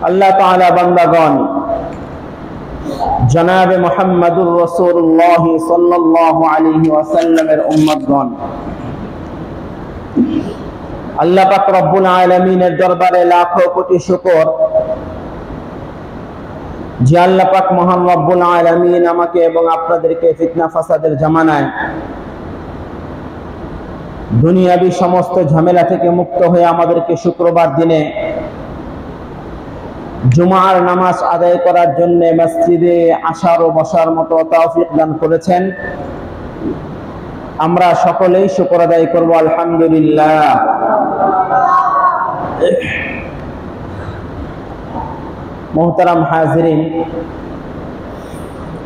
আল্লাহ তাআলা বান্দাগণ জনাবে মুহাম্মদুর রাসূলুল্লাহ সাল্লাল্লাহু আলাইহি ওয়াসাল্লামের উম্মতগণ, আল্লাহ পাক রব্বুল আলামিনের দরবারে লাখো কোটি শুকর যে আল্লাহ পাক মহান রব্বুল আলামিন আমাকে এবং আপনাদেরকে ফিতনা ফাসাদের জামানায় দুনিয়াবি সমস্ত ঝামেলা থেকে মুক্ত হয়ে আমাদেরকে শুক্রবার দিনে জুমার নামাজ আদায় করার জন্য মসজিদে আসার ও বসার মতো তৌফিক দান করেছেন। আমরা সকলেই শুকর আদায় করব আলহামদুলিল্লাহ। মুহতারাম হাজিরিন,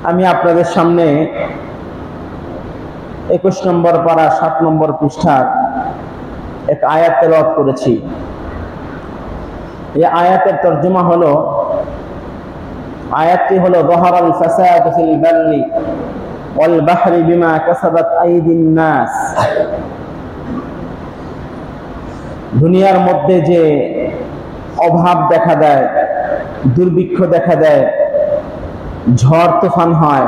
আমি আপনাদের সামনে 21 নম্বর পারা 7 নম্বর পৃষ্ঠার এক আয়াত তেলাওয়াত করেছি। এই আয়াতের তরজমা হলো, আয়াতটি হলো যাহারাল ফাসাদু ফিল বাররি ওয়াল বাহরি বিমা কাসাবাত আইদিন নাস। দুনিয়ার মধ্যে যে অভাব দেখা দেয়, দুর্ভিক্ষ দেখা দেয়, ঝড় তুফান হয়,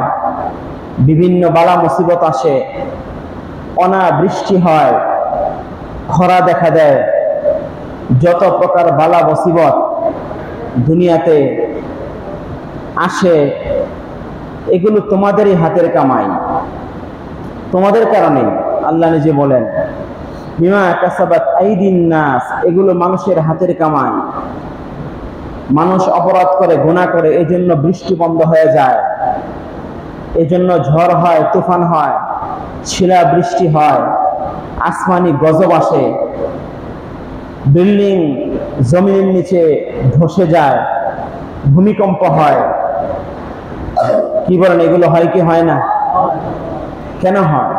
বিভিন্ন বালা মুসিবত আসে, অনাবৃষ্টি হয়, খরা দেখা দেয়, যত প্রকার বালা মুসিবত দুনিয়াতে আসে এগুলো তোমাদেরই হাতের কামাই, তোমাদের কারণে। আল্লাহ নিজে বলেন বিমা কাসাবাত আইদিন নাস, এগুলো মানুষের হাতের কামাই। মানুষ অপরাধ করে, গুনাহ করে, এজন্য বৃষ্টি বন্ধ হয়ে যায়, এজন্য ঝড় হয়, তুফান হয়, শিলা বৃষ্টি হয়, আসমানি গজব আসে, বিল্ডিং জমিনের নিচে ধসে যায়, ভূমিকম্প হয়। কি বলেন, এগুলো হয় কি হয় না? কেন হয়?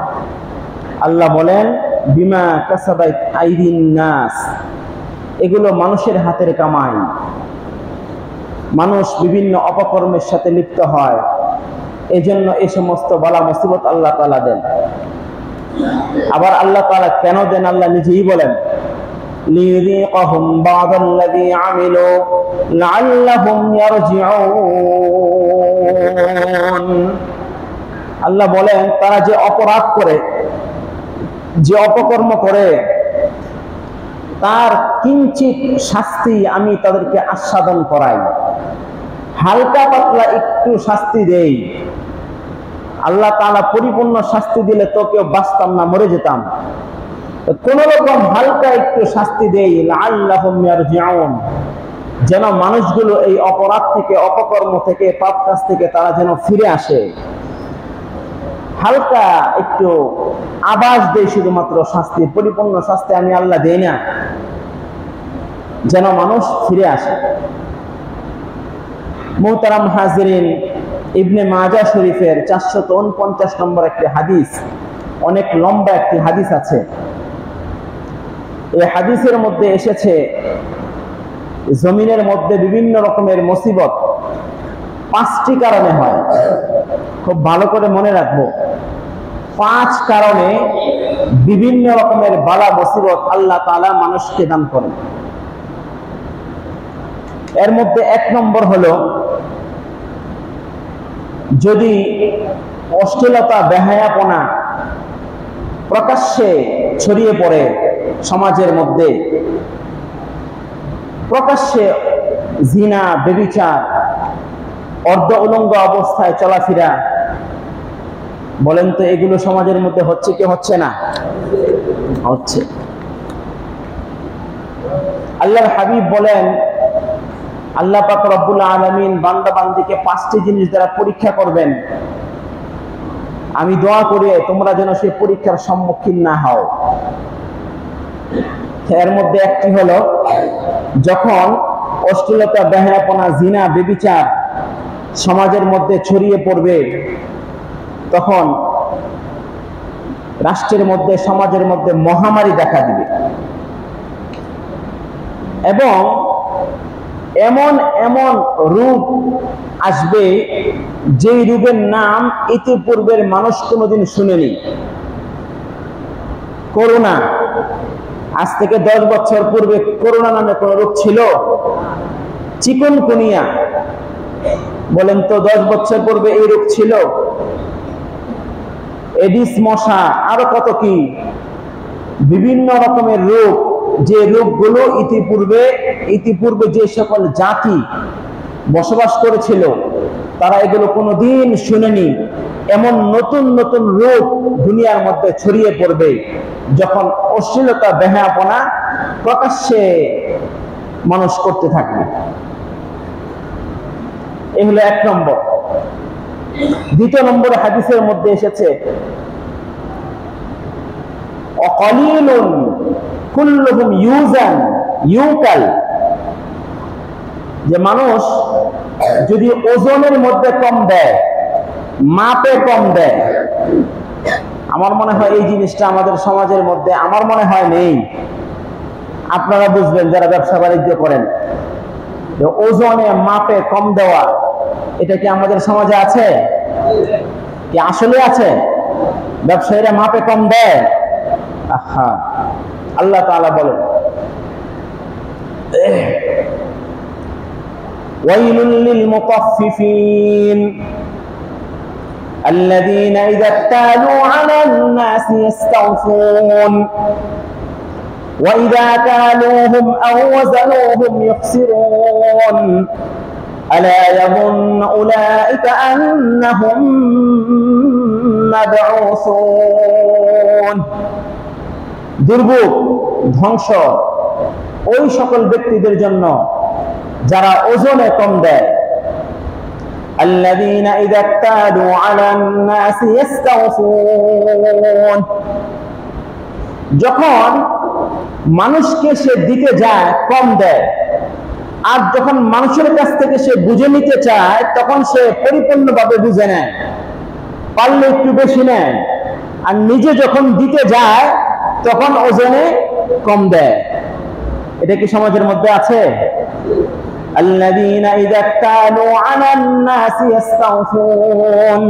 আল্লাহ বলেন বিমা কাসাবাত আইদিন নাস, এগুলো মানুষের হাতের কামাই। মানুষ বিভিন্ন অপকর্মের সাথে লিপ্ত হয়, এজন্য এই সমস্ত বালা মুসিবত আল্লাহ তাআলা দেন। আবার আল্লাহ তাআলা কেন দেন আল্লাহ নিজেই বলেন লিযিকাহুম বা'দাল্লাযী আমিলু লাআল্লাহুম ইয়ারজিউন। আল্লাহ বলেন তারা যে অপরাধ করে, যে অপকর্ম করে, তার কিঞ্চিত শাস্তি আমি তাদেরকে আস্বাদন করাই, হালকা পাতলা একটু শাস্তি দেই। আল্লাহ তাআলা পরিপূর্ণ শাস্তি দিলে তো কেউ বাঁচতাম না, মরে যেতাম। কোন রকম হালকা একটু শাস্তি দেই, লাআল্লাহুম ইয়ারজিউন, যেন মানুষগুলো এই অপরাধ থেকে, অপকর্ম থেকে, পাপ কাজ থেকে তারা যেন ফিরে আসে। হালকা একটু আভাস দেই, শুধুমাত্র শাস্তি, পরিপূর্ণ শাস্তি আমি আল্লাহ দেই না, যেন মানুষ ফিরে আসে। মুহতারাম হাজিরিন, ইবনে মাজাহ শরীফের 449 নম্বর একটি হাদিস, অনেক লম্বা একটি হাদিস আছে। এই হাদিসের মধ্যে এসেছে জমিনের মধ্যে বিভিন্ন রকমের মুসিবত 5টি কারণে হয়। খুব ভালো করে মনে রাখবো, 5 কারণে বিভিন্ন রকমের বালা মুসিবত আল্লাহ তাআলা মানুষকে দান করেন। এর মধ্যে 1 নম্বর হলো, যদি অশ্লীলতা, বেহায়াপনা প্রকাশ্যে ছড়িয়ে পড়ে সমাজের মধ্যে, প্রকাশ্যে জিনা, ব্যভিচার, অর্ধ উলঙ্গ অবস্থায় চলাফেরা, বলেন তো এগুলো সমাজের মধ্যে হচ্ছে কি হচ্ছে না? হচ্ছে। আল্লাহর হাবিব বলেন, আল্লাহ পাক রব্বুল আলামিন বান্দা বান্দীকে 5টি জিনিস দ্বারা পরীক্ষা করবেন। আমি দোয়া করি তোমরা যেন সেই পরীক্ষার সম্মুখীন না হও। এর মধ্যে একটি হলো, যখন অশ্লীলতা, বেহায়াপনা, জিনা, ব্যভিচার সমাজের মধ্যে ছড়িয়ে পড়বে, তখন রাষ্ট্রের মধ্যে, সমাজের মধ্যে মহামারী দেখা দিবে এবং এমন এমন রূপ আসবে যেই রূপের নাম ইতিপূর্বের মানুষ কোনোদিন শুনেনি। করোনা, আজ থেকে 10 বছর পূর্বে করোনা নামে কোন রোগ ছিল? চিকুনগুনিয়া, বলেন তো 10 বছর পূর্বে এই রোগ ছিল? এডিস মশা, আরো কত কি বিভিন্ন রকমের রোগ, যে রোগগুলো ইতিপূর্বে যে সকল জাতি বসবাস করেছিল তারা এগুলো কোনোদিন শুনেনি। এমন নতুন নতুন রোগ দুনিয়ার মধ্যে ছড়িয়ে পড়বে যখন অশ্লীলতা, বেহায়াপনা প্রকাশ্যে মানুষ করতে থাকবে। এই হলো 1 নম্বর। 2 নম্বরে হাদিসের মধ্যে এসেছে অকলিলুন কুল্লুহুম ইউকাল, যে মানুষ যদি ওজনের মধ্যে কম দেয়, মাপে কম দেয়, আমার মনে হয় এই জিনিসটা আমাদের সমাজের মধ্যে আমার মনে হয় নেই। আপনারা বুঝবেন যারা ব্যবসা বাণিজ্য করেন, ওজনে মাপে কম দেওয়া, এটা কি আমাদের সমাজে আছে? কি আসলে আছে? ব্যবসায়ীরা মাপে কম দেয়? আহা, আল্লাহ তাআলা বলেন ওয়াইলুল লিল মুতাফফিফিন আল্লাযীনা ইযা ইক্তালু আলান নাসি ইস্তাওফুন ওয়া ইযা কালুহুম আও ওয়াজানুহুম ইখসিরুন আলা ইয়াযুন্নু উলাইকা আন্নাহুম মাবউসুন। দুর্ভোগ, ধ্বংস ওই সকল ব্যক্তিদের জন্য যারা ওজনে কম দেয়। আল্লাযীনা ইযা ইক্তালু আলান নাসি ইস্তাওফুন, যখন মানুষকে সে দিতে যায় কম দেয়, আর যখন মানুষের কাছ থেকে সে বুঝে নিতে চায় তখন সে পরিপূর্ণভাবে বুঝে নেয়, পারলে একটু বেশি নেয়, আর নিজে যখন দিতে যায় তখন ওজনে কম দেয়। এটা কি সমাজের মধ্যে আছে? আল্লাযীনা ইযা ইক্তালু আলান নাসি ইস্তাওফুন,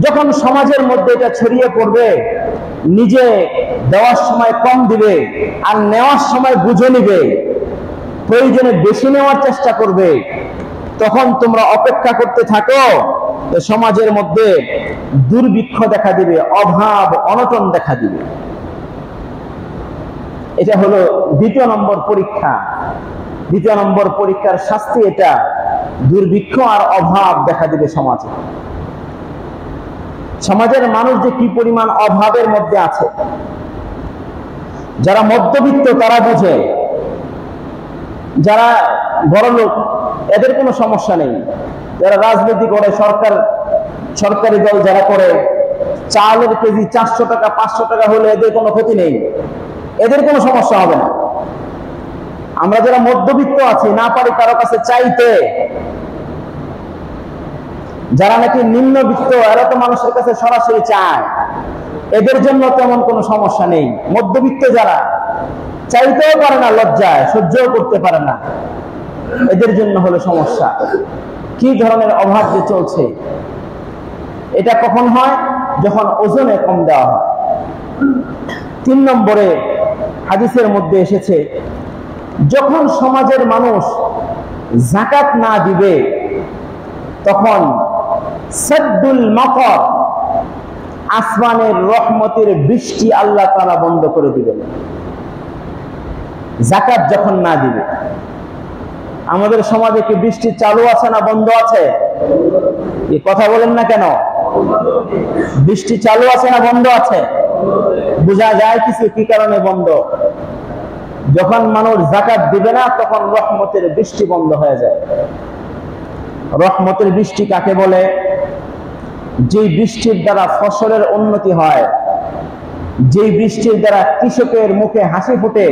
যখন সমাজের মধ্যে এটা ছড়িয়ে পড়বে, নিজে দেওয়ার সময় কম দিবে আর নেওয়ার সময় বুঝে নিবে, প্রয়োজনে বেশি নেওয়ার চেষ্টা করবে, তখন তোমরা অপেক্ষা করতে থাকো, সমাজের মধ্যে দুর্ভিক্ষ দেখা দিবে, অভাব অনটন দেখা দিবে। এটা হলো 2 নম্বর পরীক্ষা। 2 নম্বর পরীক্ষার শাস্তি এটা, দুর্ভিক্ষ আর অভাব দেখা দিবে সমাজে। সমাজের মানুষ যে কি পরিমাণ অভাবের মধ্যে আছে, যারা মধ্যবিত্ত তারা বুঝে, যারা বড়লোক এদের কোনো সমস্যা নেই, যারা রাজনীতি করে, সরকারি দল যারা করে, চালের কেজি 400 টাকা 500 টাকা হলে এদের কোনো ক্ষতি নেই, এদের কোনো সমস্যা হবে না। আমরা যারা মধ্যবিত্ত আছি, না পারি কারো কাছে চাইতে, যারা নাকি নিম্নবিত্ত এরা তো মানুষের কাছে সরাসরি চায়, এদের জন্য তেমন কোনো সমস্যা নেই। মধ্যবিত্ত যারা চাইতেও পারে না, লজ্জায় সহ্যও করতে পারে না, এদের জন্য হলো সমস্যা। কি ধরনের অভাব যে চলছে, এটা কখন হয়? যখন ওজনে কম দেওয়া হয়। 3 নম্বরে হাদিসের মধ্যে এসেছে, যখন সমাজের মানুষ যাকাত না দিবে তখন সাদ্দুল মাতার, আসমানের রহমতের বৃষ্টি আল্লাহ তাআলা বন্ধ করে দিবেন। যাকাত যখন না দিবে, আমাদের সমাজে কি বৃষ্টি চালু আছে না বন্ধ আছে? এই কথা বলেন না কেন? বৃষ্টি চালু আছে না বন্ধ আছে? বোঝা যায় কিছু কি কারণে বন্ধ? যখন মানুষ যাকাত দিবে না তখন রহমতের বৃষ্টি বন্ধ হয়ে যায়। রহমতের বৃষ্টি কাকে বলে? যে বৃষ্টির দ্বারা ফসলের উন্নতি হয়, যে বৃষ্টির দ্বারা কৃষকের মুখে হাসি ফুটে।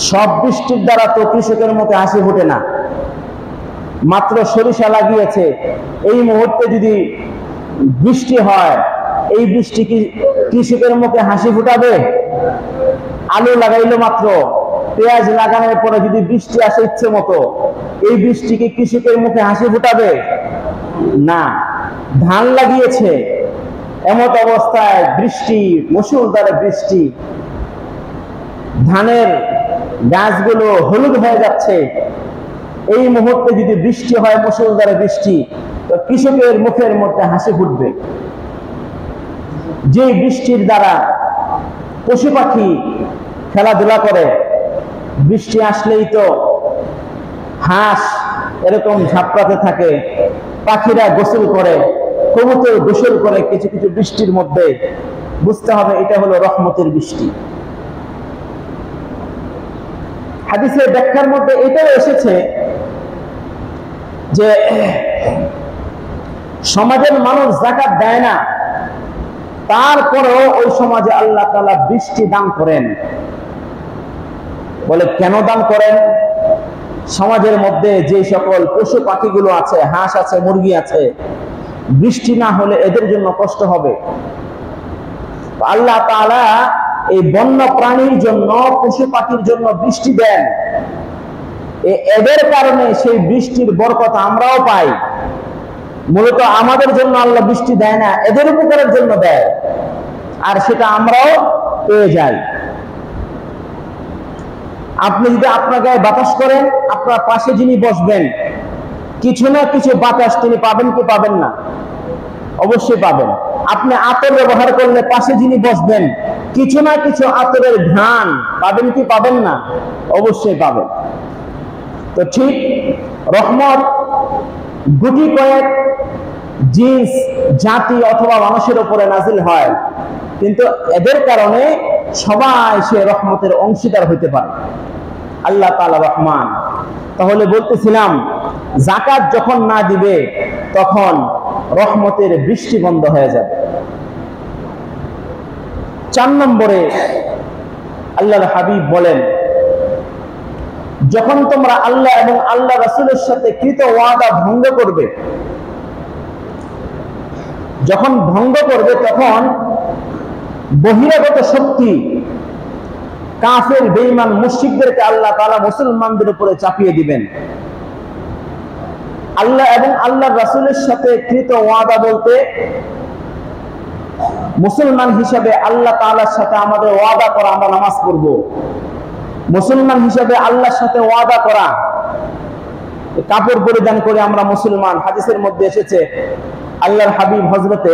সব বৃষ্টির দ্বারা তো কৃষকের মুখে হাসি ফুটে না। মাত্র সরিষা লাগিয়েছে, এই মুহূর্তে যদি বৃষ্টি হয়, এই বৃষ্টি কি কৃষকের মুখে হাসি ফুটাবে? আলু লাগাইলো মাত্র, পেঁয়াজ লাগানোর পরে যদি বৃষ্টি আসে ইচ্ছে মতো, এই বৃষ্টি কি কৃষকের মুখে হাসি ফুটাবে? না। ধান লাগিয়েছে, এমত অবস্থায় বৃষ্টি, মুষলধারে বৃষ্টি, ধানের গাছগুলো হলুদ হয়ে যাচ্ছে, এই মুহূর্তে যদি বৃষ্টি হয়, মুষলধারে বৃষ্টি, তো কৃষকের মুখের মধ্যে হাসি ফুটবে। যে বৃষ্টির দ্বারা পশু পাখি খেলাধুলা করে, বৃষ্টি আসলেই তো হাঁস এরকম ঝাপড়াতে থাকে, পাখিরা গোসল করে, কবুতর গোসল করে কিছু কিছু বৃষ্টির মধ্যে, বুঝতে হবে এটা হলো রহমতের বৃষ্টি। হাদিসের ব্যাখ্যার মধ্যে এটাও এসেছে যে সমাজের মানুষ যাকাত দেয় না, তারপরেও ওই সমাজে আল্লাহ তাআলা বৃষ্টি দান করেন। বলে কেন দান করেন? সমাজের মধ্যে যে সকল পশু পাখিগুলো আছে, হাঁস আছে, মুরগি আছে, বৃষ্টি না হলে এদের জন্য কষ্ট হবে। আল্লাহ তাআলা এই বন্য প্রাণীর জন্য, পশু পাখির জন্য বৃষ্টি দেন। এদের কারণে সেই বৃষ্টির বরকত আমরাও পাই। মূলত আমাদের জন্য আল্লাহ বৃষ্টি দেয় না, এদের উপকারের জন্য দেয়, আর সেটা আমরাও পেয়ে যাই। আপনি যদি আপনার গায়ে বাতাস করেন, আপনার পাশে যিনি বসবেন কিছু না কিছু বাতাস তিনি পাবেন কি পাবেন না? অবশ্যই পাবেন। আপনি আতর ব্যবহার করলে পাশে যিনি বসবেন কিছু না কিছু আতরের ঘ্রাণ পাবেন কি পাবেন না? অবশ্যই পাবেন। তো ঠিক রহমত গুটি কয়েক জিন্স জাতি অথবা মানুষের উপরে নাজিল হয়, কিন্তু এদের কারণে সবাই সে রহমতের অংশীদার হইতে পারে। আল্লাহ তাআলা রহমান। তাহলে বলতেছিলাম, যাকাত যখন না দিবে তখন রহমতের বৃষ্টি বন্ধ হয়ে যাবে। 4 নম্বরে আল্লাহর হাবিব বলেন, যখন তোমরা আল্লাহ এবং আল্লাহ রাসূলের সাথে কৃত ওয়াদা ভঙ্গ করবে, যখন ভঙ্গ করবে তখন বহিরাগত শক্তি, কাফের বেঈমান মুশরিকদেরকে আল্লাহ তাআলা মুসলমানদের উপরে চাপিয়ে দিবেন। আল্লাহ এবং আল্লাহর রাসূলের সাথে কৃত ওয়াদা বলতে মুসলমান হিসাবে আল্লাহ তাআলার সাথে আমাদের ওয়াদা করা, আমরা নামাজ পড়ব। মুসলমান হিসাবে আল্লাহর সাথে ওয়াদা করা, কাপড় পরিধান করে আমরা মুসলমান। হাদিসের মধ্যে এসেছে, আল্লাহর হাবিব হযরতে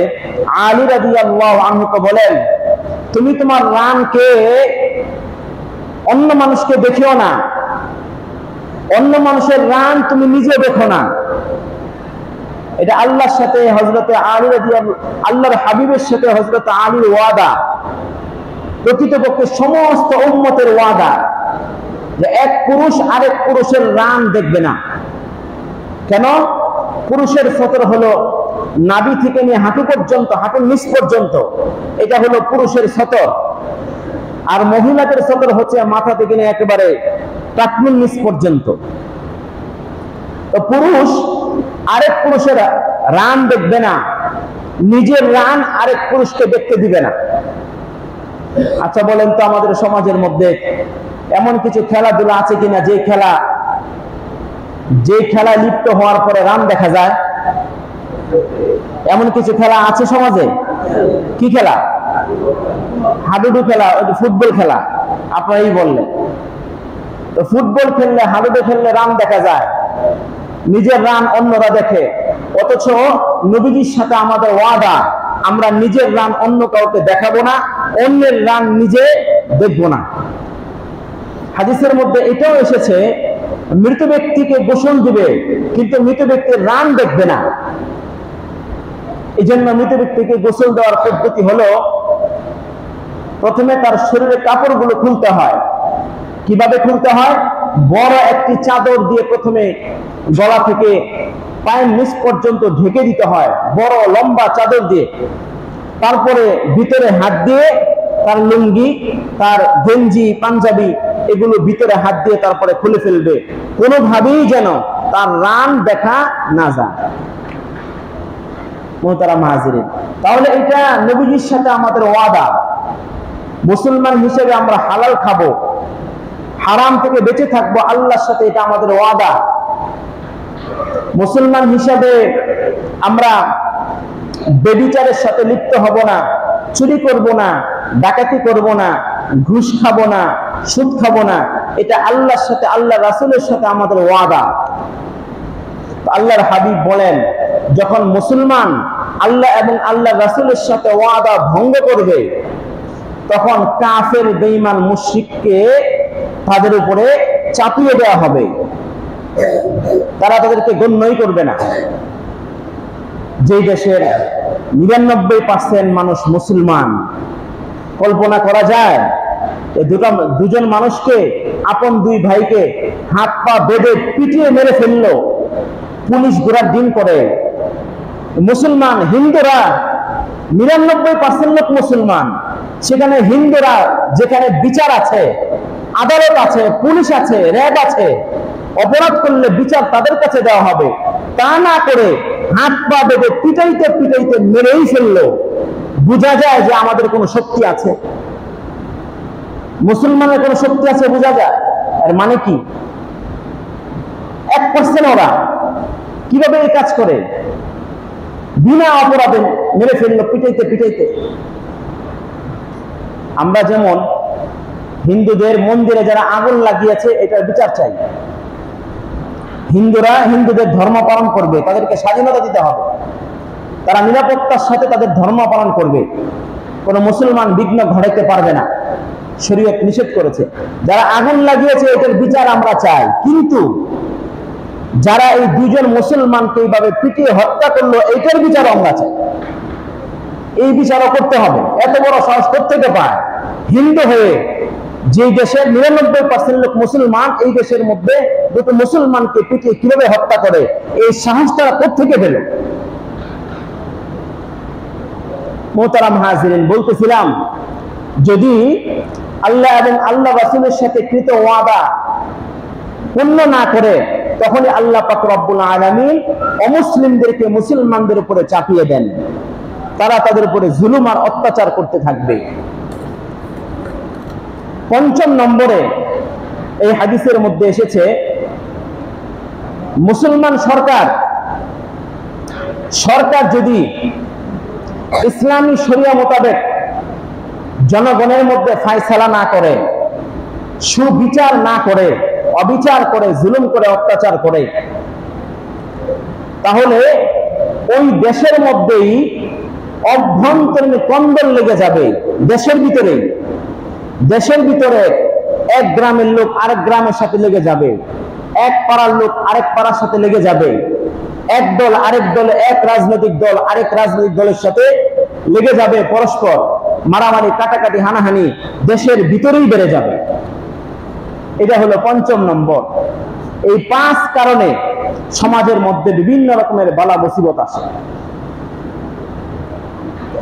আলী রাদিয়াল্লাহু আনহুকে বলেন, তুমি তোমার রানকে অন্য মানুষকে দেখিও না, অন্য মানুষের রান তুমি নিজে দেখো না। এটা আল্লাহর সাথে হযরতে আলী আল্লাহর হাবিবের সাথে হযরতে আলীর ওয়াদা, প্রকৃতপক্ষে সমস্ত উম্মতের ওয়াদা, যে এক পুরুষ আরেক পুরুষের রান দেখবে না। কেন? পুরুষের ফতর হলো নাভি থেকে নিয়ে হাঁটু পর্যন্ত, হাঁটুর নিচ পর্যন্ত, এটা হলো পুরুষের সতর। আর মহিলাদের সতর হচ্ছে মাথা থেকে নিয়ে একেবারে টাকনুর নিচ পর্যন্ত। তো পুরুষ আরেক পুরুষের রান দেখবে না, নিজের রান আরেক পুরুষকে দেখতে দিবে না। আচ্ছা বলেন তো, আমাদের সমাজের মধ্যে এমন কিছু খেলাধুলা আছে কিনা যে খেলা লিপ্ত হওয়ার পরে রান দেখা যায়? এমন কিছু খেলা আছে সমাজে? কি খেলা? হাডুডু খেলা, ফুটবল খেলা। আপনারাই বললেন। তো ফুটবল খেললে, হাডুডু খেললে রান দেখা যায়, নিজের রান অন্যরা দেখে। অথচ নবীজির সাথে আমাদের ওয়াদা, আমরা নিজের রান অন্য কাউকে দেখাবো না, অন্যের রান নিজে দেখবো না। হাদিসের মধ্যে এটাও এসেছে, মৃত ব্যক্তিকে গোসল দিবে কিন্তু মৃত ব্যক্তির রান দেখবে না। এই জন্য মৃত ব্যক্তিকে গোসল দেওয়ার পদ্ধতি হলো, প্রথমে তার শরীরের কাপড়গুলো খুলতে হয়। কিভাবে খুলতে হয়? বড় একটি চাদর দিয়ে প্রথমে গলা থেকে পায়ের নিচ পর্যন্ত ঢেকে দিতে হয়, বড় লম্বা চাদর দিয়ে। তারপরে ভিতরে হাত দিয়ে তার লুঙ্গি, তার গেঞ্জি, পাঞ্জাবি এগুলো ভিতরে হাত দিয়ে তারপরে খুলে ফেলবে, কোনোভাবেই যেন তার রান দেখা না যায়। মুহতারাম হাজিরিন, তাহলে এটা নবীজির সাথে আমাদের ওয়াদা। মুসলমান হিসেবে আমরা হালাল খাবো, হারাম থেকে বেঁচে থাকবো, আল্লাহর সাথে এটা আমাদের ওয়াদা। মুসলমান হিসাবে আমরা ব্যভিচারের সাথে লিপ্ত হব না, চুরি করব না, ডাকাতি করব না, ঘুষ খাবো না, সুদ খাবো না। এটা আল্লাহর সাথে, আল্লাহ রাসূলের সাথে আমাদের ওয়াদা। আল্লাহর হাবিব বলেন, যখন মুসলমান আল্লাহ এবং আল্লাহ রাসূলের সাথে ওয়াদা ভঙ্গ করবে, তখন কাফের বেঈমান মুশরিককে তাদের উপরে চাপিয়ে দেওয়া হবে, তারা তাদেরকে গণ্যই করবে না। যে দেশের 99% মানুষ মুসলমান, কল্পনা করা যায় দুজন মানুষকে, আপন দুই ভাইকে হাত পা বেঁধে পিটিয়ে মেরে ফেললো, পুলিশ ঘোড়ার ডিম করে। মুসলমান হিন্দুরা 99% লোক মুসলমান, সেখানে হিন্দুরা যেখানে বিচার আছে, আদালত আছে, পুলিশ আছে, র্যাব আছে, অপরাধ করলে বিচার তাদের কাছে দেওয়া হবে, তা না করে হাত পা বেঁধে পিটাইতে পিটাইতে মেরেই ফেললো। বোঝা যায় যে আমাদের কোনো শক্তি আছে, মুসলমানের কোনো শক্তি আছে, বোঝা যায়। এর মানে কি? 1% ওরা কিভাবে এই কাজ করে? বিনা অপরাধে মেরে ফেললো পিটাইতে পিটাইতে। আমরা যেমন হিন্দুদের মন্দিরে যারা আগুন লাগিয়েছে, এটার বিচার চাই। হিন্দুরা হিন্দুদের ধর্ম পালন করবে, তাদেরকে স্বাধীনতা দিতে হবে, তারা নিরাপত্তার সাথে তাদের ধর্ম পালন করবে, কোনো মুসলমান বিঘ্ন ঘটাইতে পারবে না, শরীয়ত নিষেধ করেছে। যারা আগুন লাগিয়েছে এটার বিচার আমরা চাই, কিন্তু যারা এই দুজন মুসলমানকে এইভাবে পিটিয়ে হত্যা করলো, এইটার বিচার আমরা চাই। এই বিচারও করতে হবে। এত বড় সাহস করতে পায় হিন্দু হয়ে, যে দেশের 99% লোক মুসলমান, এই দেশের মধ্যে দুটো মুসলমানকে পিটিয়ে কিভাবে হত্যা করে, এই সাহসটা কোত্থেকে পেল? মোহতারাম হাজিরিন, বলতেছিলাম, যদি আল্লাহ এবং আল্লাহ রাসূলের সাথে কৃত ওয়াদা পূর্ণ না করে, তখনই আল্লাহ পাক রব্বুল আলামিন অমুসলিমদেরকে মুসলমানদের উপরে চাপিয়ে দেন, তারা তাদের উপরে জুলুম আর অত্যাচার করতে থাকবে। 5 নম্বরে এই হাদিসের মধ্যে এসেছে, মুসলমান সরকার যদি ইসলামী শরিয়া মোতাবেক জনগণের মধ্যে ফায়সালা না করে, সুবিচার না করে, অবিচার করে, জুলুম করে, অত্যাচার করে, তাহলে ওই দেশের মধ্যেই অভ্যন্তরীণ কন্দল লেগে যাবে। দেশের ভিতরে এক গ্রামের লোক আরেক গ্রামের সাথে লেগে যাবে, এক পাড়ার লোক আরেক পাড়ার সাথে লেগে যাবে, এক দল আরেক দল, এক রাজনৈতিক দল আরেক রাজনৈতিক দলের সাথে লেগে যাবে, পরস্পর মারামারি, কাটাকাটি, হানাহানি দেশের ভিতরেই বেড়ে যাবে। এটা হলো 5 নম্বর। এই 5 কারণে সমাজের মধ্যে বিভিন্ন রকমের বালা মুসিবত আসে।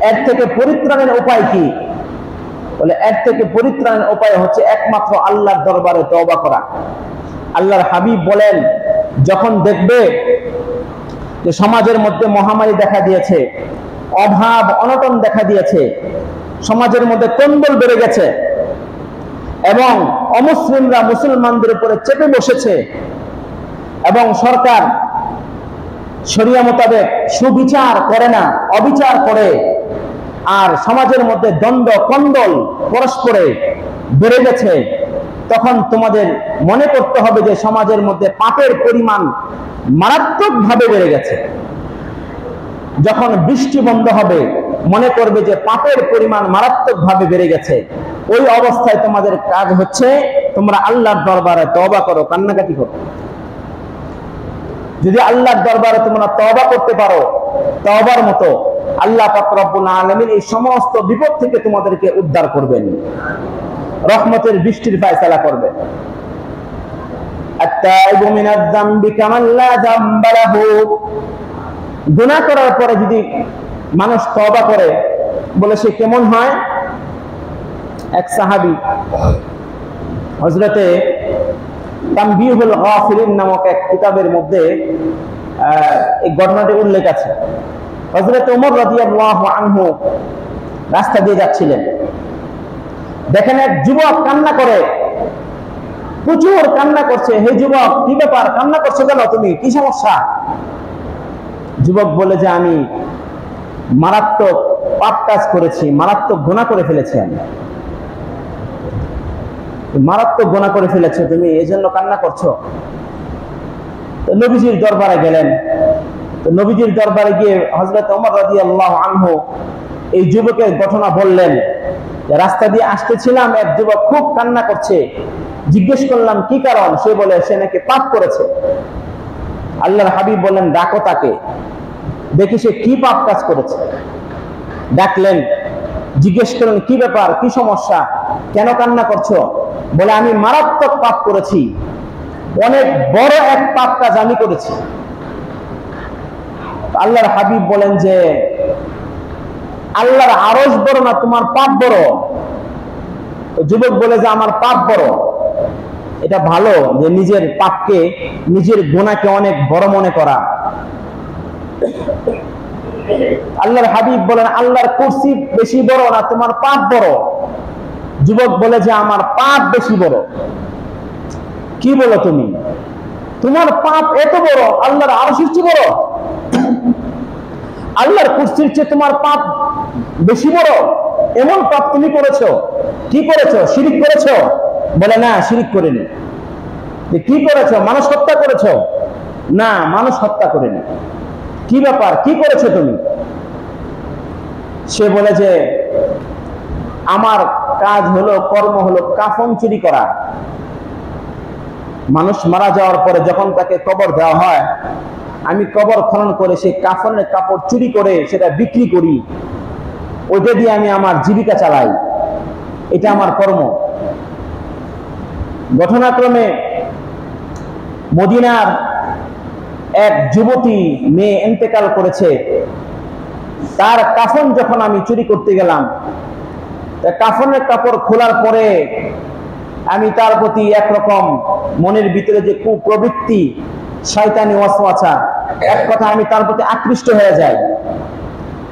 এর থেকে পরিত্রাণের উপায় কি? বলে, এর থেকে পরিত্রাণের উপায় হচ্ছে একমাত্র আল্লাহর দরবারে তওবা করা। আল্লাহর হাবিব বলেন, যখন দেখবে যে সমাজের মধ্যে মহামারী দেখা দিয়েছে, অভাব অনটন দেখা দিয়েছে, সমাজের মধ্যে কন্দল বেড়ে গেছে এবং অমুসলিমরা মুসলমানদের উপরে চেপে বসেছে, এবং সরকার শরিয়া মোতাবেক সুবিচার করে না, অবিচার করে, আর সমাজের মধ্যে দ্বন্দ্ব কন্দল পরস্পরে বেড়ে গেছে, তখন তোমাদের মনে করতে হবে যে সমাজের মধ্যে পাপের পরিমাণ মারাত্মকভাবে বেড়ে গেছে। যখন বৃষ্টি বন্ধ হবে, মনে করবে যে পাপের পরিমাণ মারাত্মকভাবে বেড়ে গেছে। ওই অবস্থায় তোমাদের কাজ হচ্ছে তোমরা আল্লাহর দরবারে তওবা করো, কান্নাকাটি করো। যদি আল্লাহর দরবারে তোমরা তওবা করতে পারো, তওবার মতো, আল্লাহ পাক রব্বুল আলামিন এই সমস্ত বিপদ থেকে তোমাদেরকে উদ্ধার করবেন, রহমতের বৃষ্টির ফয়সালা করবেন। আত-তাইবু মিনাজ যামবি কামান লা যামবা লাহু। গুনাহ করার পরে যদি মানুষ তওবা করে, বলে সে কেমন হয়? এক সাহাবী হযরতে তানবীহুল গাফিলিন নামক এক কিতাবের মধ্যে এই ঘটনাটি উল্লেখ আছে। হযরত ওমর রাদিয়াল্লাহু আনহু রাস্তা দিয়ে যাচ্ছিলেন, দেখেন এক যুবক কান্না করে, প্রচুর কান্না করছে। হে যুবক, কি ব্যাপার, কান্না করছো কেন তুমি, কি সমস্যা? যুবক বলে যে আমি মারাত্মক পাপ কাজ করেছি, মারাত্মক গুনাহ করে ফেলেছি। আমি মারাত্মক গুনাহ করে ফেলেছো তুমি, এই জন্য কান্না করছো? নবীজির দরবারে গেলেন। তো নবীজির দরবারে গিয়ে হযরত ওমর রাদিয়াল্লাহু আনহু এই যুবকের ঘটনা বললেন। রাস্তা দিয়ে আসতেছিলাম, এক যুবক খুব কান্না করছে। জিজ্ঞেস করলাম কি কারণ? সে বলে সে নাকি পাপ করেছে। আল্লাহর হাবিব বললেন ডাকো তাকে, দেখি সে কি পাপ কাজ করেছে। ডাকলেন, জিজ্ঞেস করলেন কি ব্যাপার, কি সমস্যা, কেন কান্না করছো? বলে আমি মারাত্মক পাপ করেছি, অনেক বড় এক পাপ কাজ আমি করেছি। আল্লাহর হাবিব বলেন যে আল্লাহর আরশ বড় না তোমার পাপ বড়? যুবক বলে যে আমার পাপ বড়। এটা ভালো যে নিজের পাপকে, নিজের গুনাহকে অনেক বড় মনে করা। আল্লাহর হাবিব বলেন আল্লাহর কুরসি বেশি বড় না তোমার পাপ বড়? যুবক বলে যে আমার পাপ বেশি বড়। কি বলো তুমি? তোমার পাপ এত বড়, আল্লাহর আরশের চেয়ে বড়? আল্লাহর কুরসির চেয়ে তোমার পাপ বেশি বড়? এমন পাপ তুমি করেছো? কি করেছো? শিরক করেছো? বলে না, শিরক করিনি। কি করেছো? মানুষ হত্যা করেছো? না, মানুষ হত্যা করিনি। কি ব্যাপার, কি করেছো তুমি? সে বলে যে আমার কাজ হলো, কর্ম হলো কাফন চুরি করা। মানুষ মারা যাওয়ার পরে যখন তাকে কবর দেওয়া হয়, আমি কবর খনন করে সেই কাফনের কাপড় চুরি করে সেটা বিক্রি করি, ওইটা দিয়ে আমি আমার জীবিকা চালাই, এটা আমার কর্ম। ঘটনাক্রমে মদিনার এক যুবতী মেয়ে ইন্তেকাল করেছে। তার কাফন যখন আমি চুরি করতে গেলাম, কাফনের কাপড় খোলার পরে আমি তার প্রতি একরকম মনের ভিতরে যে কুপ্রবৃত্তি, শয়তানি ওয়াসওয়াসা, এক কথা আমি তার প্রতি আকৃষ্ট হয়ে যাই।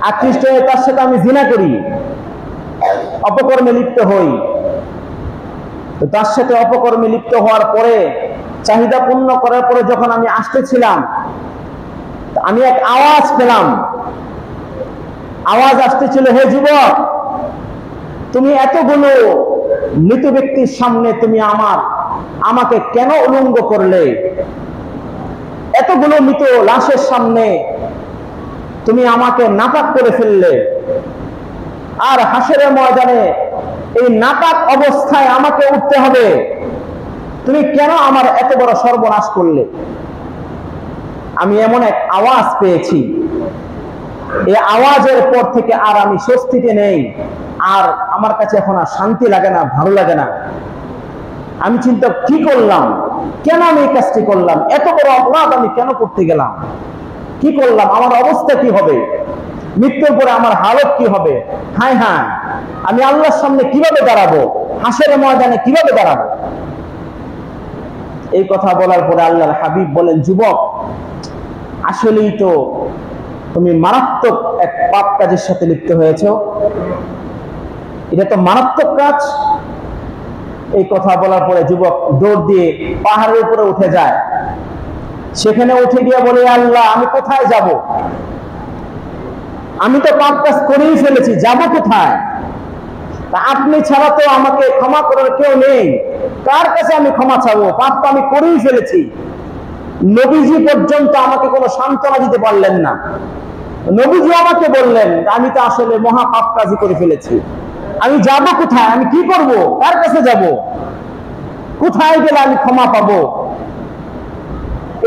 আকৃষ্ট হয়ে তার সাথে আমি জিনা করি, অপকর্মে লিপ্ত হই। তো তার সাথে অপকর্মে লিপ্ত হওয়ার পরে, চাহিদা পূর্ণ করার পরে যখন আমি আসতেছিলাম, আমি এক আওয়াজ পেলাম। আওয়াজ আসতেছিল, হে যুবক, তুমি এতগুলো মৃত ব্যক্তির সামনে তুমি আমাকে কেন উলঙ্গ করলে? এতগুলো মৃত লাশের সামনে তুমি আমাকে নাপাক করে ফেললে, আর হাসরের ময়দানে এই নাপাক অবস্থায় আমাকে উঠতে হবে। তুমি কেন আমার এত বড় সর্বনাশ করলে? আমি এমন এক আওয়াজ পেয়েছি, এই আওয়াজের পর থেকে আর আমি স্বস্তিতে নেই, আর আমার কাছে এখন আর শান্তি লাগে না, ভালো লাগে না। আমি চিন্তা কি করলাম, কেন আমি এই কাজটি করলাম, এত বড় অপরাধ আমি কেন করতে গেলাম, কি করলাম, আমার অবস্থা কি হবে, মৃত্যুর পরে আমার হালত কি হবে, হায় হায় আমি আল্লাহর সামনে কিভাবে দাঁড়াবো, হাসরের ময়দানে কিভাবে দাঁড়াবো। এই কথা বলার পরে আল্লাহর হাবিব বলেন, যুবক, আসলেই তো তুমি মারাত্মক এক পাপ কাজের সাথে লিপ্ত হয়েছো, এটা তো মারাত্মক কাজ। এই কথা বলার পরে যুবক দৌড় দিয়ে পাহাড়ের উপরে উঠে যায়। সেখানে উঠে গিয়ে বলে, আল্লাহ আমি কোথায় যাব? আমি তো পাপ কাজ করেই ফেলেছি, যাব কোথায়? তা আপনি ছাড়া তো আমাকে ক্ষমা করার কেউ নেই, কার কাছে আমি ক্ষমা চাবো? পাপ তো আমি করেই ফেলেছি। নবীজি পর্যন্ত আমাকে কোনো সান্ত্বনা দিতে পারলেন না। নবীজি আমাকে বললেন আমি তো আসলে মহা পাপ কাজই করে ফেলেছি, আমি যাব কোথায়, আমি কি করব, কার কাছে যাব, কোথায় গেলে আমি ক্ষমা পাবো?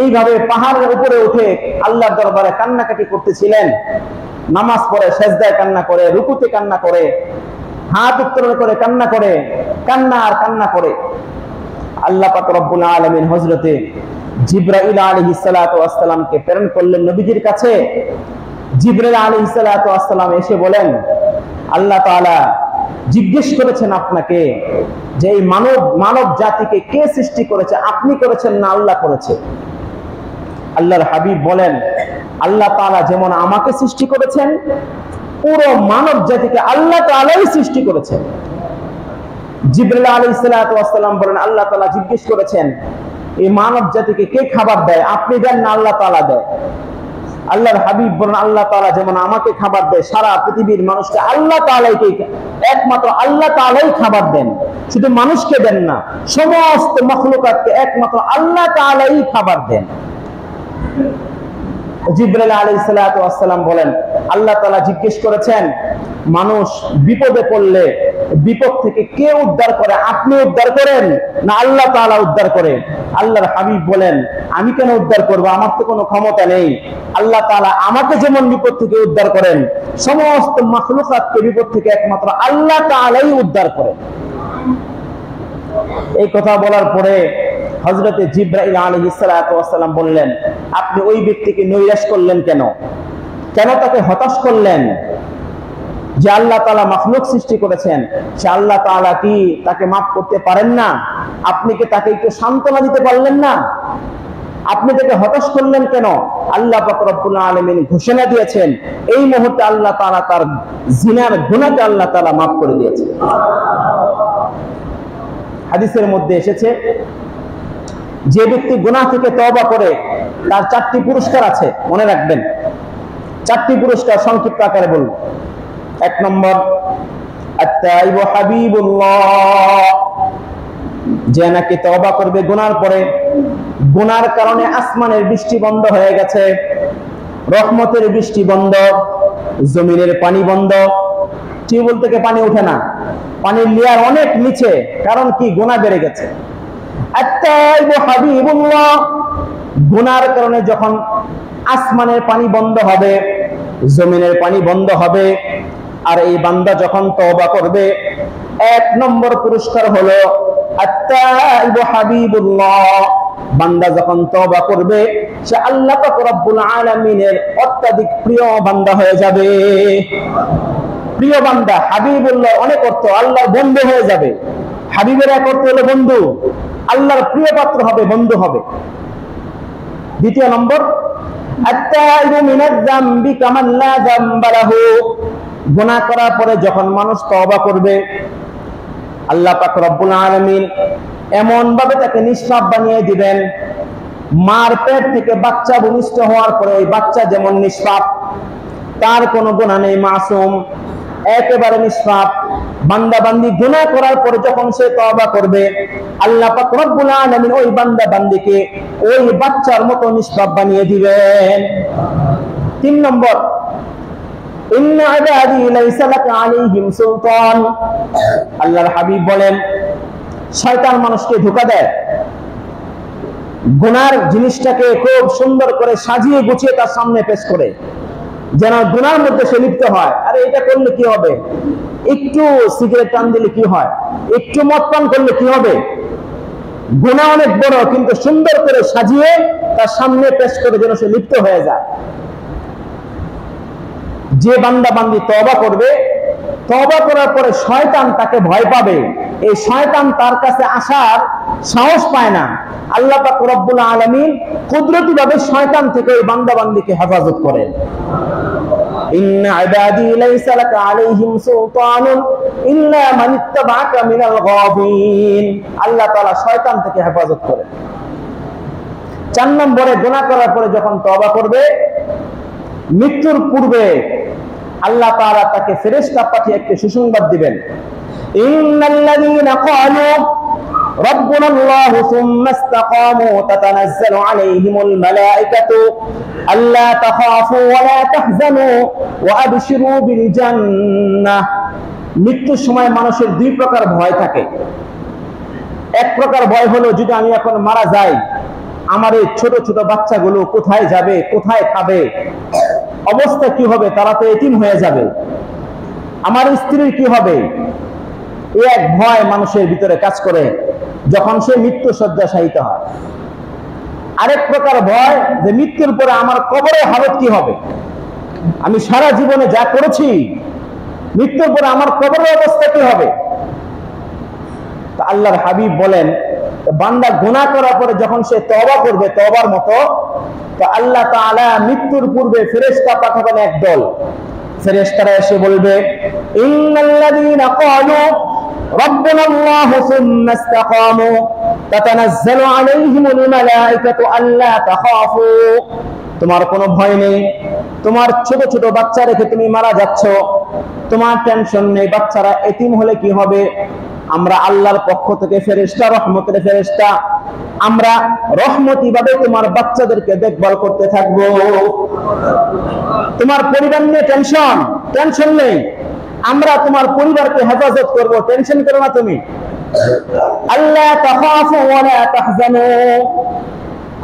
এইভাবে পাহাড়ের উপরে উঠে আল্লাহর দরবারে কান্নাকাটি করতেছিলেন। নামাজ পড়ে, সেজদায় কান্না করে, রুকুতে কান্না করে, হাত উত্তোলন করে কান্না করে, কান্না আর কান্না করে। আল্লাহ পাক রব্বুল আলামিন হযরতে জিবরাইল আলাইহিস সালাতু ওয়াস সালামকে প্রেরণ করলেন নবীজির কাছে। জিবরাইল আলাইহিস সালাতু ওয়াস সালাম এসে বলেন, আল্লাহ তাআলা জিজ্ঞেস করেছেন আপনাকে যে এই মানব জাতিকে কে সৃষ্টি করেছে, আপনি করেছেন না আল্লাহ করেছে? আল্লাহর হাবিব বলেন, আল্লাহ তাআলা যেমন আমাকে সৃষ্টি করেছেন, পুরো মানব জাতিকে আল্লাহ তাআলাই সৃষ্টি করেছেন। জিবরাইল আলাইহিস সালাতু ওয়াস সালাম বলেন, আল্লাহ তাআলা জিজ্ঞেস করেছেন এই মানব জাতিকে কে খাবার দেয়, আপনি দেন না আল্লাহ তাআলা দেয়? আল্লাহর হাবিব বলেন, আল্লাহ তাআলা যেমন আমাকে খাবার দেয়, সারা পৃথিবীর মানুষকে আল্লাহ তাআলাই, একমাত্র আল্লাহ তাআলাই খাবার দেন, শুধু মানুষকে দেন না, সমস্ত মাখলুকাতকে একমাত্র আল্লাহ তাআলাই খাবার দেন। জিবরাইল আলাইহিস সালাতু ওয়াস সালাম বলেন, আল্লাহ তাআলা জিজ্ঞেস করেছেন, মানুষ বিপদে পড়লে বিপদ থেকে কে উদ্ধার করে? আপনি উদ্ধার করেন না আল্লাহ তাআলা উদ্ধার করেন? আল্লাহর হাবিব বলেন, আমি কেন উদ্ধার করব? আমার তো কোনো ক্ষমতা নেই। আল্লাহ তাআলা আমাকে যেমন বিপদ থেকে উদ্ধার করেন, সমস্ত মাখলুকাতকে বিপদ থেকে একমাত্র আল্লাহ তাআলাই উদ্ধার করেন। এই কথা বলার পরে হযরতে জিবরাইল আলাইহিস সালাতু ওয়াস সালাম বললেন, আপনি ওই ব্যক্তিকে নৈরাশ করলেন কেন? কেন তাকে হতাশ করলেন? যে আল্লাহ তাআলা মাখলুক সৃষ্টি করেছেন, সে আল্লাহ তাআলা কি তাকে মাফ করতে পারেন না? আপনি কি তাকে একটু সান্ত্বনা দিতে পারলেন না? আপনি তাকে হতাশ করলেন কেন? আল্লাহ পাক রব্বুল আলামিন ঘোষণা দিয়েছেন, এই মুহূর্তে আল্লাহ তাআলা তার জিনার গুনাহকে আল্লাহ তাআলা মাফ করে দিয়েছেন। হাদিসের মধ্যে এসেছে, যে ব্যক্তি গুনাহ থেকে তওবা করে তার 4টি পুরস্কার আছে, মনে রাখবেন। 4টি পুরস্কার সংক্ষিপ্ত আকারে বলবো। 1 নম্বর, আত-তাইবু হাবিবুল্লাহ, যে নাকি তওবা করবে গুনার পরে, গুনার কারণে আসমানের বৃষ্টি বন্ধ হয়ে গেছে, রহমতের বৃষ্টি বন্ধ, জমিনের পানি বন্ধ, টিউবওয়েল থেকে পানি ওঠে না, পানির লেয়ার অনেক নিচে, কারণ কি? গুনাহ বেড়ে গেছে। আত-তাইবু হাবিবুল্লাহ, গুনার কারণে যখন আসমানের পানি বন্ধ হবে, জমিনের পানি বন্ধ হবে, আর এই বান্দা যখন তওবা করবে, 1 নম্বর পুরস্কার হলো আত-তাইবু হাবিবুল্লাহ, বান্দা যখন তওবা করবে সে আল্লাহ পাক রব্বুল আলামিনের অত্যাধিক প্রিয় বান্দা হয়ে যাবে। প্রিয় বান্দা, হাবিবুল্লাহ অনেক অর্থ, আল্লাহর বন্ধু হয়ে যাবে। হাবিবের এক অর্থ হলো বন্ধু, আল্লাহর প্রিয় পাত্র হবে, বন্ধু হবে। 2 নম্বর, আত-তাইবু মিনাজ যামবি কামান লা যামবা লাহু, গুনাহ করার পরে যখন মানুষ তওবা করবে, আল্লাহ পাক রব্বুল আলামিন এমন ভাবে তাকে নিষ্পাপ বানিয়ে দিবেন, মার পেট থেকে বাচ্চা ভূমিষ্ঠ হওয়ার পরে ওই বাচ্চা যেমন নিষ্পাপ, তার কোনো গুনাহ নেই, মাসুম, একেবারে নিষ্পাপ। বান্দা বান্দি গুনাহ করার পরে যখন সে তওবা করবে, আল্লাহ পাক রব্বুল আলামিন ওই বান্দা বান্দিকে ওই বাচ্চার মতো নিষ্পাপ বানিয়ে দিবেন। 3 নম্বর, ইন্না ইবাদি লাইসা লাকা আলাইহিম সুলতান, আল্লাহর হাবিব বলেন, শয়তান মানুষকে ধোঁকা দেয়, গুনার জিনিসটাকে খুব সুন্দর করে সাজিয়ে গুছিয়ে তার সামনে পেশ করে, যেন গুনার মধ্যে সে লিপ্ত হয়। আরে এটা করলে কি হবে? একটু সিগারেট টান দিলে কি হয়? একটু মদ পান করলে কি হবে? গুনাহ অনেক বড়, কিন্তু সুন্দর করে সাজিয়ে তার সামনে পেশ করে যেন সে লিপ্ত হয়ে যায়। যে বান্দা বান্দি তওবা করবে, তওবা করার পরে শয়তান তাকে ভয় পাবে, এই শয়তান তার কাছে আসার সাহস পায় না। আল্লাহ পাক রব্বুল আলামিন কুদরতিভাবে শয়তান থেকে এই বান্দা বান্দিকে হেফাজত করেন। ইন্না ইবাদি লাইসা লাকা আলাইহিম সুলতানুন ইল্লা মান ইত্তাবা'আকা মিনাল গাবিন, আল্লাহ তাআলা শয়তান থেকে হেফাজত করেন। 4 নম্বরে, গুনাহ করার পরে যখন তওবা করবে, মৃত্যুর পূর্বে আল্লাহ তাআলা তাকে ফেরেশতা পাঠিয়ে একটি সুসংবাদ দিবেন। ইন্নাল্লাযীনা ক্বালু রাব্বুনাল্লাহু সুম্মা ইসতাকামু তাতানাজ্জালু আলাইহিমুল মালায়েকাতু আল্লা তাখাফু ওয়া লা তাহজানু ওয়া আবশিরু বিল জান্নাহ। মৃত্যুর সময় মানুষের 2 প্রকার ভয় থাকে। এক প্রকার ভয় হলো, যদি আমি এখন মারা যাই, আমার এই ছোট ছোট বাচ্চাগুলো কোথায় যাবে, কোথায় খাবে, অবস্থা কি হবে? তারা তো এতিম হয়ে যাবে। আমার স্ত্রীর কি হবে? এই এক ভয় মানুষের ভিতরে কাজ করে যখন সে মৃত্যু শয্যাশায়িত হয়। আরেক প্রকার ভয়, যে মৃত্যুর পরে আমার কবরের হালত কি হবে, আমি সারা জীবনে যা করেছি, মৃত্যুর পরে আমার কবরের অবস্থা কি হবে। তো আল্লাহর হাবিব বলেন, বান্দা গুনাহ করার পরে যখন সে তওবা করবে, তওবার মতো, তো আল্লাহ তাআলা মৃত্যুর পূর্বে ফেরেশতা পাঠাবেন একদল। ফেরেশতারা এসে বলবে, ইন্নাল্লাযীনা ক্বালু রাব্বুনাল্লাহু সুম্মা ইসতাকামু তাতানাজ্জালু আলাইহিমুল মালায়েকাতু আল্লা তাখাফু, তোমার কোনো ভয় নেই, তোমার ছোট ছোট বাচ্চা রেখে তুমি মারা যাচ্ছ, তোমার টেনশন নেই, বাচ্চারা এতিম হলে কি হবে, আমরা আল্লাহর পক্ষ থেকে ফেরেশতা, রহমতের ফেরেশতা, আমরা রহমতি ভাবে তোমার বাচ্চাদেরকে দেখভাল করতে থাকবো। তোমার পরিবার নিয়ে টেনশন নেই, আমরা তোমার পরিবারকে হেফাজত করব, টেনশন করো না তুমি। আল্লাহ তাখাফু ওয়া লা তাহজানু।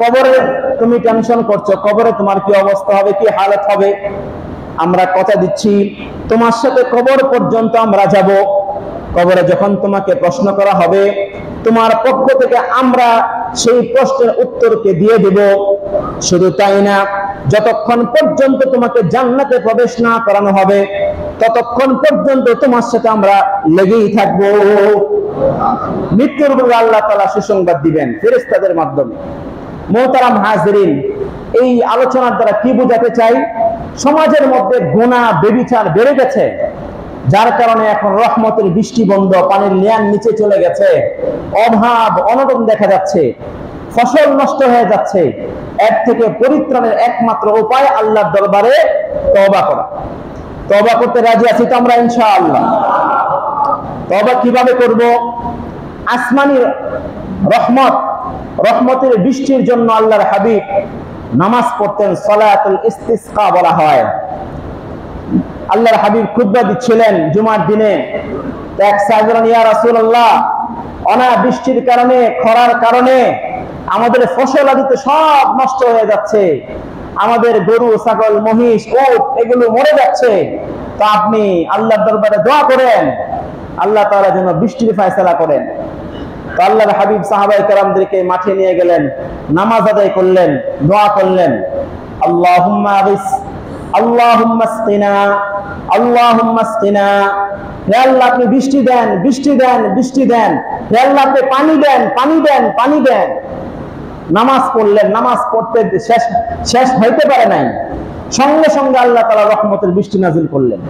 কবরে তুমি টেনশন করছো, কবরে তোমার কি অবস্থা হবে, কি হালত হবে? আমরা কথা দিচ্ছি তোমার সাথে কবর পর্যন্ত আমরা যাব। কবরে যখন তোমাকে প্রশ্ন করা হবে, তোমার পক্ষ থেকে আমরা সেই প্রশ্নের উত্তরকে দিয়ে দেব। শুধু তাই না, যতক্ষণ পর্যন্ত তোমাকে জান্নাতে প্রবেশ না করানো হবে, ততক্ষণ পর্যন্ত তোমার সাথে আমরা লেগেই থাকবো। মৃত্যুর পরে আল্লাহ তাআলা সুসংবাদ দিবেন ফেরেশতাদের মাধ্যমে। মোহতারাম হাজিরিন, এই আলোচনার দ্বারা কি বোঝাতে চাই? সমাজের মধ্যে গুনাহ, ব্যভিচার বেড়ে গেছে, যার কারণে এখন রহমতের বৃষ্টি বন্ধ, পানির লেয়ার নিচে চলে গেছে, অভাব অনটন দেখা যাচ্ছে, ফসল নষ্ট হয়ে যাচ্ছে। এর থেকে পরিত্রাণের একমাত্র উপায় আল্লাহর দরবারে তওবা করা। তওবা করতে রাজি আছি তো আমরা ইনশাআল্লাহ? তওবা কিভাবে করব? আসমানি রহমতের বৃষ্টির জন্য আল্লাহর হাবিব নামাজ পড়তেন, সালাতুল ইস্তিসকা বলা হয়। আল্লাহর হাবিব খুতবা দিচ্ছিলেন জুমার দিনে। এক সাহাবী বলেন, ইয়া রাসূলুল্লাহ, অনাবৃষ্টির কারণে, খরার কারণে আমাদের ফসল আদি তো সব নষ্ট হয়ে যাচ্ছে, আমাদের গরু, ছাগল, মহিষ, উট এগুলো মরে যাচ্ছে, তো আপনি আল্লাহর দরবারে দোয়া করেন, আল্লাহ তাআলা যেন বৃষ্টির ফয়সালা করেন। তো আল্লাহর হাবিব সাহাবায়ে কেরামদেরকে মাঠে নিয়ে গেলেন, নামাজ আদায় করলেন, দোয়া করলেন, আল্লাহুম্মা আবিস, আল্লাহুম্মা আসকিনা, আল্লাহুম্মা আসকিনা। হে আল্লাহ, আপনি বৃষ্টি দেন, বৃষ্টি দেন, বৃষ্টি দেন। হে আল্লাহ, আপনি পানি দেন, পানি দেন, পানি দেন। নামাজ পড়লেন, নামাজ পড়তে শেষ হইতে পারে নাই, সঙ্গে সঙ্গে আল্লাহ তাআলা রহমতের বৃষ্টি নাজিল করলেন।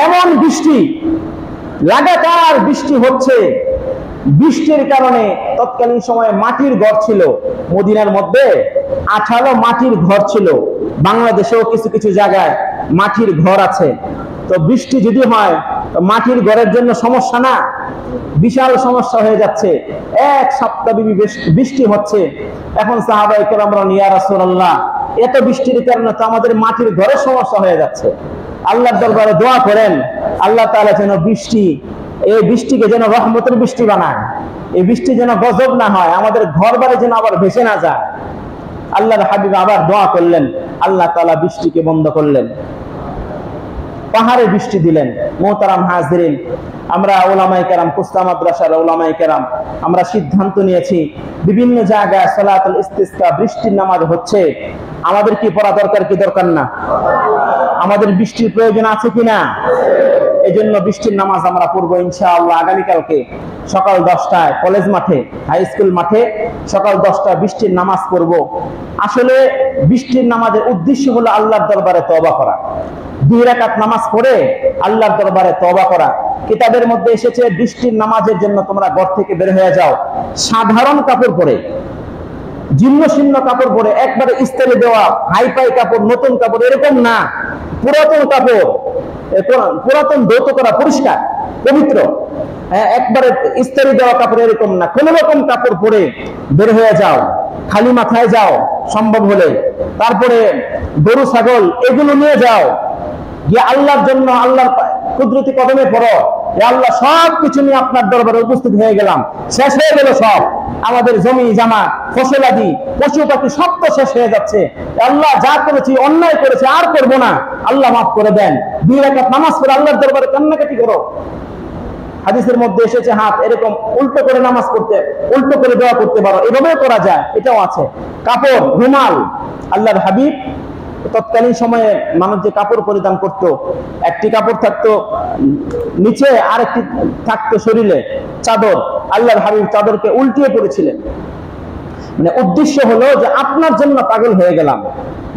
এমন বৃষ্টি, লাগাতার বৃষ্টি হচ্ছে। বৃষ্টির কারণে তৎকালীন সময়ে মাটির ঘর ছিল, মদিনার মধ্যে 18 মাটির ঘর ছিল, বাংলাদেশেও কিছু কিছু জায়গায় মাটির ঘর আছে। তো বৃষ্টি যদি হয়, মাটির ঘরের জন্য সমস্যা না, বিশাল সমস্যা হয়ে যাচ্ছে। এক সপ্তাহব্যাপী বৃষ্টি হচ্ছে। এখন সাহাবায়ে কেরাম বলেন, ইয়া রাসূলুল্লাহ, এত বৃষ্টির কারণে তো আমাদের মাটির ঘরের সমস্যা হয়ে যাচ্ছে, আল্লাহর দরবারে দোয়া করেন, আল্লাহ তাআলা যেন এই বৃষ্টিকে যেন রহমতের বৃষ্টি বানায়, এই বৃষ্টি যেন গজব না হয়, আমাদের ঘর বাড়ি যেন আবার ভেসে না যায়। আল্লাহর হাবিব আবার দোয়া করলেন, আল্লাহ তাআলা বৃষ্টিকে বন্ধ করলেন, পাহাড়ে বৃষ্টি দিলেন। মোহতারাম হাজিরিন, আমরা উলামায়ে কেরাম, কুস্তা মাদ্রাসার উলামায়ে কেরাম, আমরা সিদ্ধান্ত নিয়েছি বিভিন্ন জায়গায় সালাতুল ইস্তিসকা, বৃষ্টির নামাজ হচ্ছে, আমাদের কি পড়া দরকার, কি দরকার না? আমাদের বৃষ্টির প্রয়োজন আছে কিনা? এজন্য বৃষ্টির নামাজ আমরা পড়বো ইনশাআল্লাহ। আগামীকালকে সকাল 10টায় কলেজ মাঠে, হাই স্কুল মাঠে সকাল 10টায় বৃষ্টির নামাজ পড়ব। আসলে বৃষ্টির নামাজের উদ্দেশ্য হলো আল্লাহর দরবারে তওবা করা। 2 রাকাত নামাজ পড়ে আল্লাহর দরবারে তওবা করা। কিতাবের মধ্যে এসেছে, বৃষ্টির নামাজের জন্য তোমরা ঘর থেকে বের হয়ে যাও সাধারণ কাপড় পরে, জীর্ণ শীর্ণ কাপড় পরে, একবারে ইস্ত্রি দেওয়া হাইফাই কাপড়, নতুন কাপড় এরকম না, পুরাতন কাপড়, পুরাতন ধৌত করা, পরিষ্কার পবিত্র, একবারে ইস্ত্রি দেওয়া কাপড় এরকম না, কোন রকম কাপড় পরে বের হয়ে যাও, খালি মাথায় যাও সম্ভব হলে। তারপরে গরু, ছাগল এগুলো নিয়ে যাও, গিয়ে আল্লাহর জন্য আল্লাহর কুদরতি কদমে পড়ো, আল্লাহ সব কিছু নিয়ে আপনার দরবারে উপস্থিত হয়ে গেলাম, শেষ হয়ে গেল সব, আমাদের জমি জামা, ফসলাদি, পশু পাখি সব তো শেষ হয়ে যাচ্ছে, আল্লাহ যা করেছি, অন্যায় করেছি, আর করব না, আল্লাহ মাফ করে দেন। 2 রাকাত নামাজ পড়ে আল্লাহর দরবারে কান্নাকাটি করো। হাদিসের মধ্যে এসেছে, হাত এরকম উল্টো করে নামাজ পড়তে, উল্টো করে দোয়া করতে পারো, এভাবেও করা যায়, এটাও আছে। কাপড়, রুমাল, আল্লাহর হাবিব তৎকালীন সময়ে মানুষ যে কাপড় পরিধান করত, একটি কাপড় থাকতো নিচে, আরেকটি থাকতো শরীরে, চাদর, আল্লাহর হাবিব চাদরকে উল্টিয়ে পড়েছিলেন। মানে উদ্দেশ্য হলো যে আপনার জন্য পাগল হয়ে গেলাম,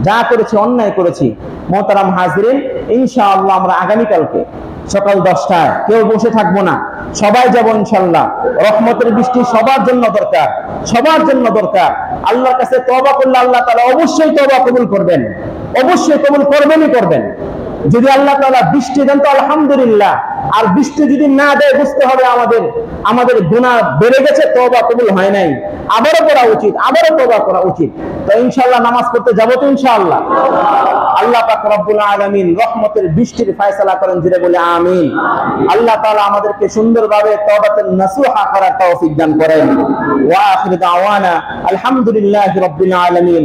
যা করেছি অন্যায় করেছি। মোহতারাম হাজিরিন, ইনশাআল্লাহ আমরা আগামীকালকে সকাল 10টায় কেউ বসে থাকবো না, সবাই যাবো ইনশাআল্লাহ। রহমতের বৃষ্টি সবার জন্য দরকার, সবার জন্য দরকার। আল্লাহর কাছে তওবা করলে আল্লাহ তাআলা অবশ্যই তওবা কবুল করবেন, অবশ্যই কবুল করবেনই করবেন। যদি আল্লাহ তাআলা বৃষ্টি দেন তো আলহামদুলিল্লাহ, আর বৃষ্টি যদি না দেয় বুঝতে হবে আমাদের গুনাহ বেড়ে গেছে, তওবা কবুল হয় নাই, আবারও পড়া উচিত, আবারও তওবা করা উচিত। তো ইনশাআল্লাহ নামাজ পড়তে যাবো তো ইনশাআল্লাহ। আল্লাহ পাক রব্বুল আলামিন রহমতের বৃষ্টির ফয়সালা করেন, জুড়ে বলে আমিন। আল্লাহ তাআলা আমাদেরকে সুন্দরভাবে তওবাতুন নাসুহা করার তৌফিক দান করেন। ওয়া আখিরু দাওয়ানা আলহামদুলিল্লাহি রাব্বিল আলামিন।